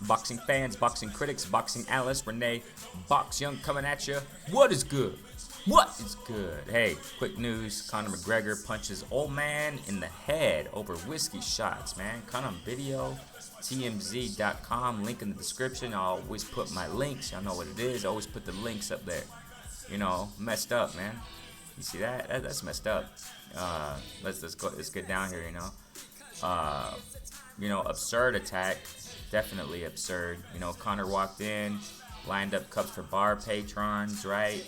boxing fans, boxing critics, boxing analysts, Renee Box Young coming at you. What is good? What is good? Hey, quick news. Conor McGregor punches old man in the head over whiskey shots, man. Caught on video. TMZ.com. Link in the description. I always put my links. Y'all know what it is. I always put the links up there. You know, messed up, man. You see that? That's messed up. Let's get down here. Absurd attack. Definitely absurd. Conor walked in, lined up cups for bar patrons, right?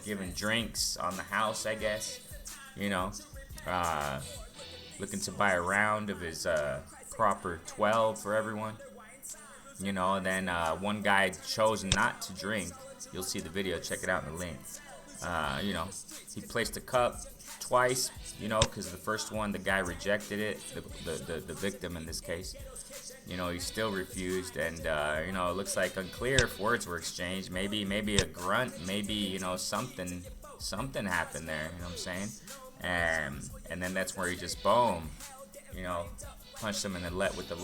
Giving drinks on the house, I guess. Looking to buy a round of his proper 12 for everyone. And then one guy chose not to drink. You'll see the video. Check it out in the link. He placed a cup twice, because the first one, the guy rejected it, the victim in this case. He still refused, and it looks like unclear if words were exchanged. Maybe a grunt, maybe something happened there. You know what I'm saying? And then that's where he just boom, punched him in the with the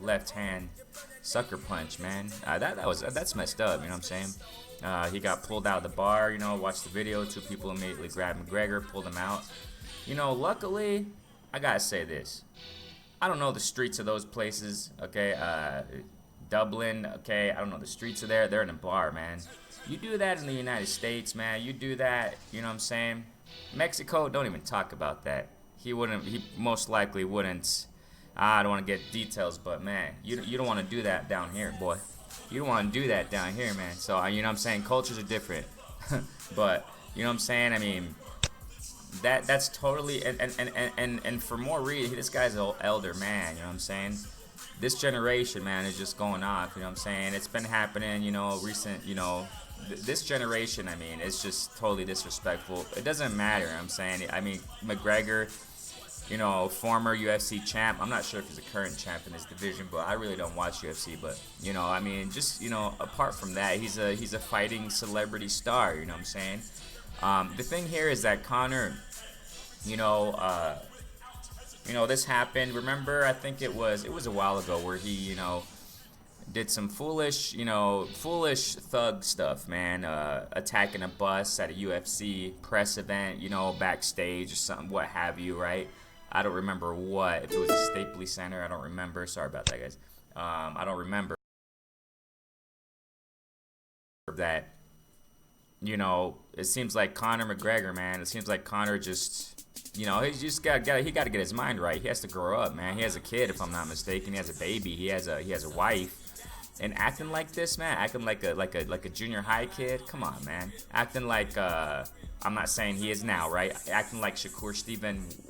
left hand sucker punch, man. That's messed up. You know what I'm saying? He got pulled out of the bar. Watched the video. Two people immediately grabbed McGregor, pulled him out. Luckily, I gotta say this. I don't know the streets of those places, okay? Dublin, okay? I don't know the streets of there. They're in a bar, man. You do that in the United States, man. You do that, you know what I'm saying? Mexico, don't even talk about that. He most likely wouldn't. I don't want to get details, but, man, you don't want to do that down here, boy. You don't want to do that down here, man. So, you know what I'm saying? Cultures are different. But, you know what I'm saying? I mean, that's totally, and for more reason, this guy's an elder man, you know what I'm saying? This generation, man, is just going off, you know what I'm saying? It's been happening, recent, this generation, I mean, it's just totally disrespectful. It doesn't matter, I'm saying. I mean, McGregor, former UFC champ. I'm not sure if he's a current champ in his division, but I really don't watch UFC. But I mean, just apart from that, he's a fighting celebrity star. You know what I'm saying? The thing here is that Conor, this happened. Remember, I think it was a while ago where he, did some foolish thug stuff, man. Attacking a bus at a UFC press event, backstage or something, what have you, right? I don't remember what. If it was a Staples Center, I don't remember. Sorry about that, guys. I don't remember that. It seems like Conor McGregor, man. It seems like Conor just, he just got to get his mind right. He has to grow up, man. He has a kid, if I'm not mistaken. He has a baby. He has a wife. And acting like this, man, acting like a junior high kid. Come on, man. Acting like I'm not saying he is now, right? Acting like Shakur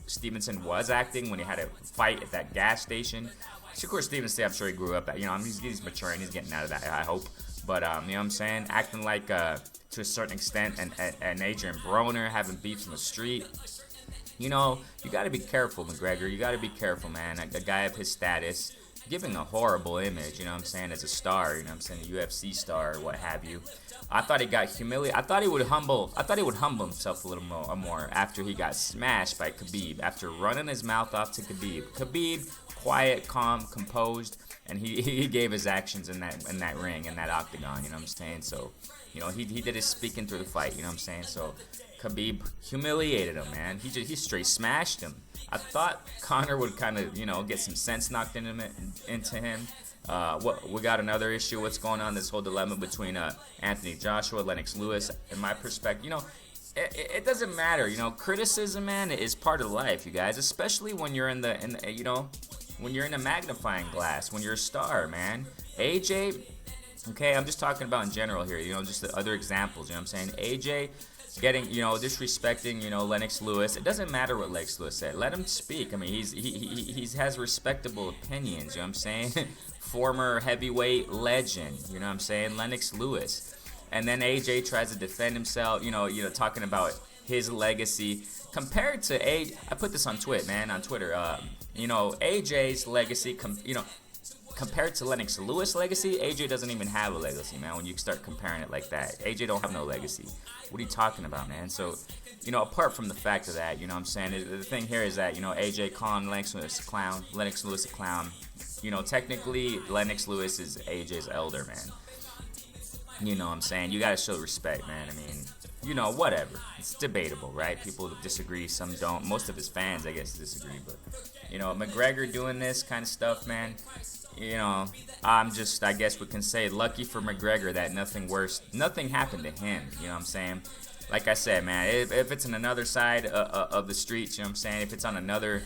Stevenson was acting when he had a fight at that gas station. Shakur Stevenson, I'm sure he grew up at. He's maturing. He's getting out of that, I hope. But you know what I'm saying? Acting like to a certain extent, and Adrian Broner having beefs in the street. You got to be careful, McGregor. You got to be careful, man. A guy of his status, giving a horrible image, you know what I'm saying, as a star, you know what I'm saying, a UFC star or what have you. I thought he got humiliated. I thought he would humble himself a little more after he got smashed by Khabib, after running his mouth off to Khabib. Khabib, quiet, calm, composed, and he gave his actions in that ring, in that octagon, you know what I'm saying? So, he did his speaking through the fight, you know what I'm saying? So Khabib humiliated him, man. He straight smashed him. I thought Conor would kind of, get some sense knocked into him. We got another issue. What's going on? This whole dilemma between Anthony Joshua, Lennox Lewis. In my perspective, it doesn't matter. Criticism, man, is part of life, you guys. Especially when you're in when you're in a magnifying glass, when you're a star, man. AJ, okay, I'm just talking about in general here. Just the other examples. You know what I'm saying? AJ getting, disrespecting, Lennox Lewis. It doesn't matter what Lennox Lewis said. Let him speak. I mean, he has respectable opinions. You know what I'm saying? Former heavyweight legend. You know what I'm saying? Lennox Lewis. And then AJ tries to defend himself. Talking about his legacy compared to I put this on Twitter, man. On Twitter. AJ's legacy. compared to Lennox Lewis' legacy, AJ doesn't even have a legacy, man. When you start comparing it like that, AJ don't have no legacy. What are you talking about, man? So, apart from the fact of that, what I'm saying, the thing here is that, AJ calling Lennox Lewis a clown, Lennox Lewis a clown. Technically, Lennox Lewis is AJ's elder, man. You know what I'm saying? You gotta show respect, man. I mean, whatever. It's debatable, right? People disagree, some don't. Most of his fans, I guess, disagree. But, McGregor doing this kind of stuff, man, I'm just, I guess we can say, lucky for McGregor that nothing happened to him. You know what I'm saying? Like I said, man, if it's on another side of the streets, you know what I'm saying? If it's on another,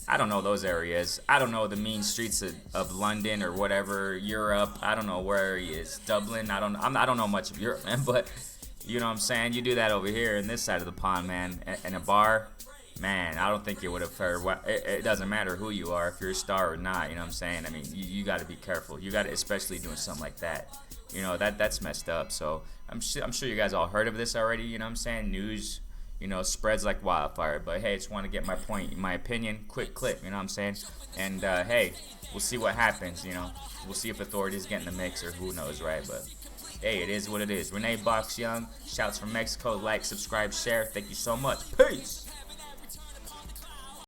I don't know those areas. I don't know the mean streets of London or whatever, Europe. I don't know where he is. Dublin. I don't know much of Europe, man. But you know what I'm saying? You do that over here in this side of the pond, man, in a bar, man. I don't think it would have fared. It doesn't matter who you are, if you're a star or not. You know what I'm saying? I mean, you got to be careful. You got to, especially doing something like that. That's messed up. So I'm sure you guys all heard of this already. You know what I'm saying? News, spreads like wildfire. But hey, just want to get my point, my opinion, quick clip. You know what I'm saying? And hey, we'll see what happens. We'll see if authorities get in the mix or who knows, right? But hey, it is what it is. Renee Box Young, shouts from Mexico. Like, subscribe, share. Thank you so much. Peace.